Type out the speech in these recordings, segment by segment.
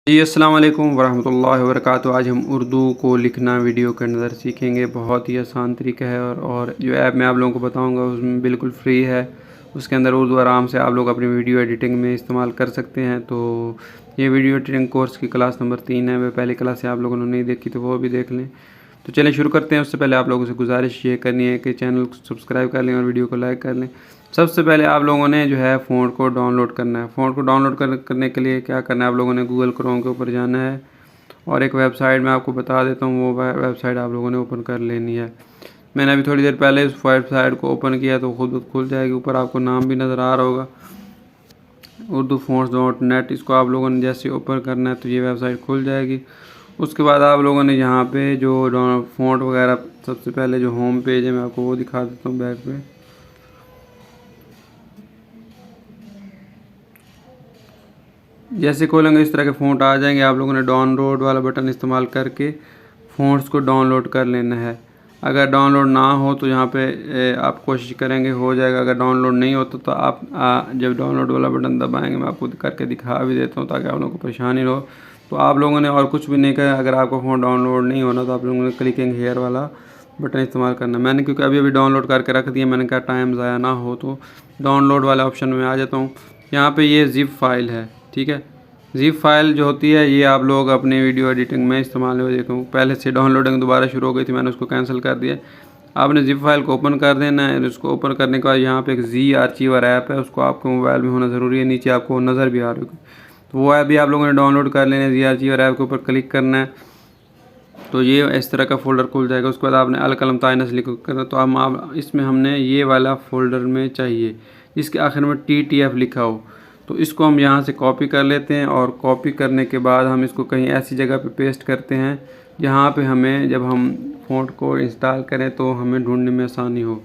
जी अस्सलाम वालेकुम वरहमतुल्लाहि वबरकातुहू। आज हम उर्दू को लिखना वीडियो के अंदर सीखेंगे। बहुत ही आसान तरीका है और जो ऐप मैं आप लोगों को बताऊंगा उसमें बिल्कुल फ्री है। उसके अंदर उर्दू आराम से आप लोग अपनी वीडियो एडिटिंग में इस्तेमाल कर सकते हैं। तो ये वीडियो एडिटिंग कोर्स की क्लास नंबर 3 है। वह पहली क्लास से आप लोगों ने नहीं देखी तो वो भी देख लें। तो चलिए शुरू करते हैं। उससे पहले आप लोगों से गुजारिश ये करनी है कि चैनल को सब्सक्राइब कर लें और वीडियो को लाइक कर लें। सबसे पहले आप लोगों ने जो है फ़ॉन्ट को डाउनलोड करना है। फ़ॉन्ट को डाउनलोड करने के लिए क्या करना है, आप लोगों ने गूगल क्रोम के ऊपर जाना है और एक वेबसाइट मैं आपको बता देता हूँ, वो वेबसाइट आप लोगों ने ओपन कर लेनी है। मैंने अभी थोड़ी देर पहले उस वेबसाइट को ओपन किया तो खुद खुल जाएगी। ऊपर आपको नाम भी नज़र आ रहा होगा, urdufonts.net। इसको आप लोगों ने जैसे ओपन करना है तो ये वेबसाइट खुल जाएगी। उसके बाद आप लोगों ने यहाँ पे जो फ़ॉन्ट वगैरह, सबसे पहले जो होम पेज है मैं आपको वो दिखा देता हूँ बैक पे। जैसे खोलेंगे इस तरह के फ़ॉन्ट आ जाएंगे। आप लोगों ने डाउनलोड वाला बटन इस्तेमाल करके फ़ॉन्ट्स को डाउनलोड कर लेना है। अगर डाउनलोड ना हो तो यहाँ पे आप कोशिश करेंगे हो जाएगा। अगर डाउनलोड नहीं होता तो आप जब डाउनलोड वाला बटन दबाएंगे, मैं आपको करके दिखा भी देता हूँ ताकि आप लोगों को परेशानी ना हो। तो आप लोगों ने और कुछ भी नहीं करा। अगर आपका फ़ोन डाउनलोड नहीं होना तो आप लोगों ने क्लिकिंग हेयर वाला बटन इस्तेमाल करना। मैंने क्योंकि अभी डाउनलोड करके रख दिया, मैंने कहा टाइम ज़ाया ना हो, तो डाउनलोड वाले ऑप्शन में आ जाता हूँ। यहाँ पे ये ज़िप फाइल है, ठीक है। ज़िप फाइल जो होती है ये आप लोग अपनी वीडियो एडिटिंग में इस्तेमाल हो। देखो पहले से डाउनलोडिंग दोबारा शुरू हो गई थी, मैंने उसको कैंसिल कर दिया। आपने ज़िप फाइल को ओपन कर देना है। उसको ओपन करने के बाद यहाँ पे एक जी आर्चीवर ऐप है, उसको आपको मोबाइल में होना ज़रूरी है। नीचे आपको नज़र भी आ रही है, तो वो ऐप भी आप लोगों ने डाउनलोड कर लेना है। जी आर्चीवर ऐप के ऊपर क्लिक करना है तो ये इस तरह का फ़ोल्डर खुल जाएगा। उसके बाद आपने अल कलम ताइनस लिख करना, तो हम इसमें हमने ये वाला फ़ोल्डर में चाहिए जिसके आखिर में TTF लिखा हो। तो इसको हम यहाँ से कॉपी कर लेते हैं और कॉपी करने के बाद हम इसको कहीं ऐसी जगह पे पेस्ट करते हैं जहाँ पे हमें जब हम फ़ॉन्ट को इंस्टॉल करें तो हमें ढूंढने में आसानी हो।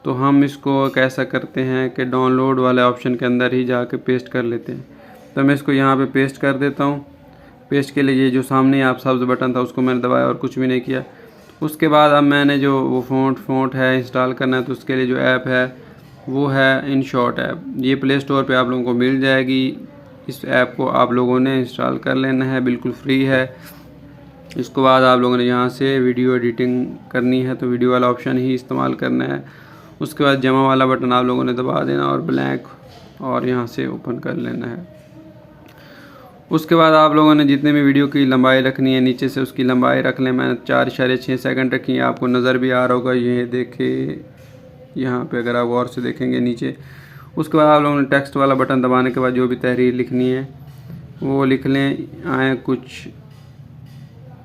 तो हम इसको कैसा करते हैं कि डाउनलोड वाले ऑप्शन के अंदर ही जाके पेस्ट कर लेते हैं। तो मैं इसको यहाँ पे पेस्ट कर देता हूँ। पेस्ट के लिए ये जो सामने आप सब्ज़ बटन था उसको मैंने दबाया और कुछ भी नहीं किया। उसके बाद अब मैंने जो वो फ़ॉन्ट है इंस्टॉल करना है, तो उसके लिए जो ऐप है वो है InShot ऐप। ये प्ले स्टोर पे आप लोगों को मिल जाएगी। इस ऐप को आप लोगों ने इंस्टॉल कर लेना है, बिल्कुल फ्री है। इसके बाद आप लोगों ने यहाँ से वीडियो एडिटिंग करनी है तो वीडियो वाला ऑप्शन ही इस्तेमाल करना है। उसके बाद जमा वाला बटन आप लोगों ने दबा देना और ब्लैंक, और यहाँ से ओपन कर लेना है। उसके बाद आप लोगों ने जितने भी वीडियो की लंबाई रखनी है नीचे से उसकी लंबाई रख लें। मैंने 4.6 सेकंड रखी है, आपको नज़र भी आ रहा होगा। ये देखिए यहाँ पे अगर आप गौर से देखेंगे नीचे। उसके बाद आप लोगों ने टेक्स्ट वाला बटन दबाने के बाद जो भी तहरीर लिखनी है वो लिख लें। आए कुछ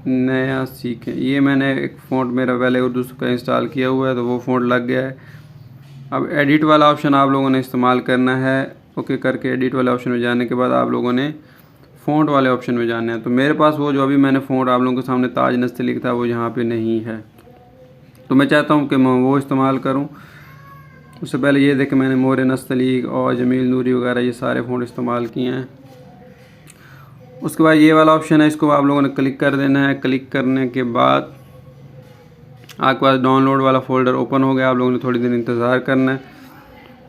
नया सीखें। ये मैंने एक फ़ॉन्ट मेरा पहले उर्दू का इंस्टॉल किया हुआ है तो वो फ़ॉन्ट लग गया है। अब एडिट वाला ऑप्शन आप लोगों ने इस्तेमाल करना है। ओके करके एडिट वाले ऑप्शन में जाने के बाद आप लोगों ने फ़ॉन्ट वाले ऑप्शन में जाना है। तो मेरे पास वो जो अभी मैंने फ़ॉन्ट आप लोगों के सामने ताज नस्तलीक था वो यहाँ पे नहीं है, तो मैं चाहता हूँ कि मैं वो इस्तेमाल करूँ। उससे पहले ये देखें मैंने मोर नस्तलीक और जमील नूरी वगैरह ये सारे फ़ॉन्ट इस्तेमाल किए हैं। उसके बाद ये वाला ऑप्शन है, इसको आप लोगों ने क्लिक कर देना है। क्लिक करने के बाद आपके पास डाउनलोड वाला फ़ोल्डर ओपन हो गया। आप लोगों ने थोड़ी देर इंतज़ार करना है।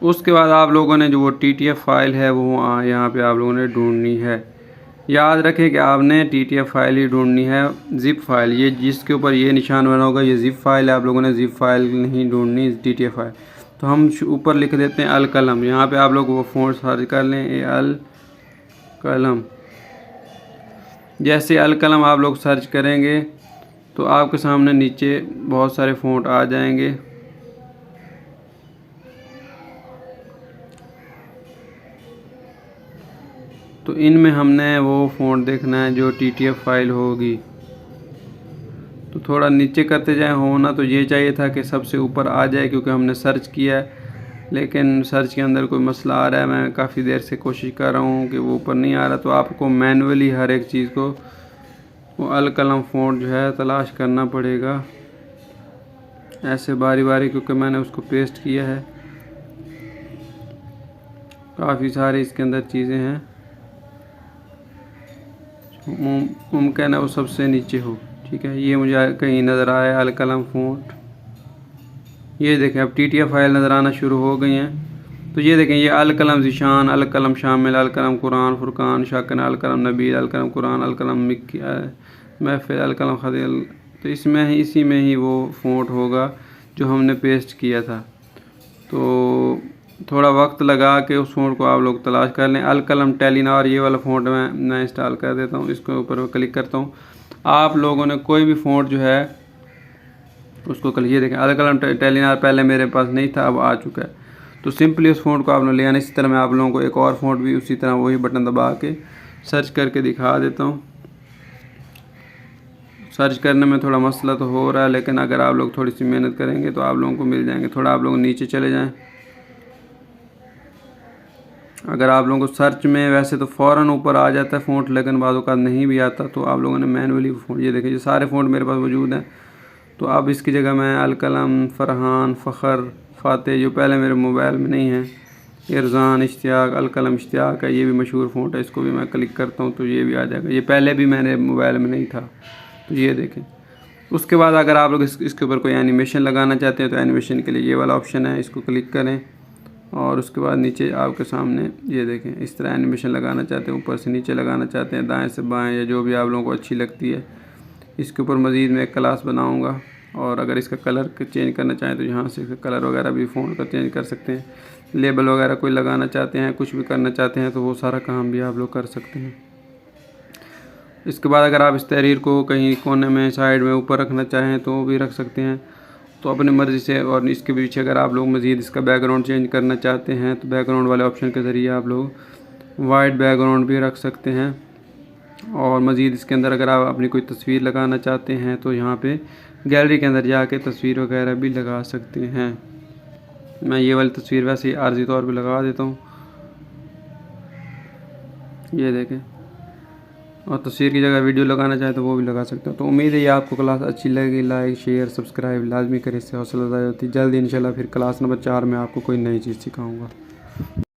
उसके बाद आप लोगों ने जो वो TTF फाइल है वो यहाँ पे आप लोगों ने ढूंढनी है। याद रखें कि आपने TTF फाइल ही ढूंढनी है, ज़िप फाइल। ये जिसके ऊपर ये निशान बना होगा ये ज़िप फाइल है। आप लोगों ने ज़िप फाइल नहीं ढूंढनी, TTF फाइल। तो हम ऊपर लिख देते हैं अल कलम। यहाँ पे आप लोग वो फ़ॉन्ट सर्च कर लें, अल कलम। जैसे अल कलम आप लोग सर्च करेंगे तो आपके सामने नीचे बहुत सारे फ़ॉन्ट आ जाएंगे। तो इनमें हमने वो फ़ॉन्ट देखना है जो TTF फाइल होगी। तो थोड़ा नीचे करते जाए। होना तो ये चाहिए था कि सबसे ऊपर आ जाए, क्योंकि हमने सर्च किया है लेकिन सर्च के अंदर कोई मसला आ रहा है। मैं काफ़ी देर से कोशिश कर रहा हूँ कि वो ऊपर नहीं आ रहा। तो आपको मैनुअली हर एक चीज़ को वो अल कलम फ़ॉन्ट जो है तलाश करना पड़ेगा ऐसे बारी बारी, क्योंकि मैंने उसको पेस्ट किया है। काफ़ी सारे इसके अंदर चीज़ें हैं, मुमकिन है वो सबसे नीचे हो। ठीक है, ये मुझे कहीं नज़र आया अल कलम फ़ॉन्ट। ये देखें अब TTF फाइल नज़र आना शुरू हो गई हैं। तो ये देखें, ये अल कलम ज़ीशान, अल कलम शामिल, अल कलम कुरान फुरकान शाकन, अल कलम नबी, अल कलम कुरान, अल कलम मिक्की महफिल, अल कलम खदील। तो इसमें ही, इसी में ही वो फ़ॉन्ट होगा जो हमने पेस्ट किया था। तो थोड़ा वक्त लगा के उस फ़ॉन्ट को आप लोग तलाश कर लें। अल कलम टेलीनॉर, ये वाला फ़ॉन्ट मैं इंस्टॉल कर देता हूँ। इसके ऊपर मैं क्लिक करता हूँ। आप लोगों ने कोई भी फ़ॉन्ट जो है उसको ये देखें, अल कलम टेलीनॉर पहले मेरे पास नहीं था, अब आ चुका है। तो सिंपली उस फ़ॉन्ट को आपने ले आना। इसी तरह मैं आप लोगों को एक और फ़ॉन्ट भी उसी तरह वही बटन दबा के सर्च करके दिखा देता हूँ। सर्च करने में थोड़ा मसला तो हो रहा है, लेकिन अगर आप लोग थोड़ी सी मेहनत करेंगे तो आप लोगों को मिल जाएंगे। थोड़ा आप लोग नीचे चले जाएं। अगर आप लोगों को सर्च में वैसे तो फ़ौरन ऊपर आ जाता है फ़ॉन्ट, लेकिन बाज़ों का नहीं भी आता, तो आप लोगों ने मैनुअली फ़ॉन्ट, ये देखें, ये सारे फ़ॉन्ट मेरे पास मौजूद हैं। तो अब इसकी जगह मैं अल कलम, फ़रहान, फ़खर, फ़ाते, जो पहले मेरे मोबाइल में नहीं है, इरज़ान, इश्तियाक, अल कलम इश्तियाक है, ये भी मशहूर फ़ॉन्ट है। इसको भी मैं क्लिक करता हूँ तो ये भी आ जाएगा। ये पहले भी मेरे मोबाइल में नहीं था, तो ये देखें। उसके बाद अगर आप लोग इसके ऊपर कोई एनिमेशन लगाना चाहते हैं तो एनिमेशन के लिए ये वाला ऑप्शन है, इसको क्लिक करें। और उसके बाद नीचे आपके सामने ये देखें, इस तरह एनिमेशन लगाना चाहते हैं, ऊपर से नीचे लगाना चाहते हैं, दाएं से बाएं, या जो भी आप लोगों को अच्छी लगती है। इसके ऊपर मज़ीद मैं एक क्लास बनाऊंगा। और अगर इसका कलर चेंज करना चाहें तो यहाँ से इसका कलर वगैरह भी फ़ॉन्ट का चेंज कर सकते हैं। लेबल वगैरह कोई लगाना चाहते हैं, कुछ भी करना चाहते हैं, तो वो सारा काम भी आप लोग कर सकते हैं। इसके बाद अगर आप इस तहरीर को कहीं कोने में, साइड में, ऊपर रखना चाहें तो वो भी रख सकते हैं, तो अपनी मर्ज़ी से। और इसके पीछे अगर आप लोग मज़ीद इसका बैकग्राउंड चेंज करना चाहते हैं तो बैकग्राउंड वाले ऑप्शन के ज़रिए आप लोग वाइट बैकग्राउंड भी रख सकते हैं। और मज़ीद इसके अंदर अगर आप अपनी कोई तस्वीर लगाना चाहते हैं तो यहाँ पे गैलरी के अंदर जाके तस्वीर वगैरह भी लगा सकते हैं। मैं ये वाली तस्वीर वैसे ही आर्जी तौर पे लगा देता हूँ, ये देखें। और तस्वीर की जगह वीडियो लगाना चाहे तो वो भी लगा सकते हो। तो उम्मीद है ये आपको क्लास अच्छी लगी। लाइक, शेयर, सब्सक्राइब लाजमी करें, इससे हौसला अफजाई होती है। जल्दी इंशाल्लाह फिर क्लास नंबर 4 में आपको कोई नई चीज़ सिखाऊंगा।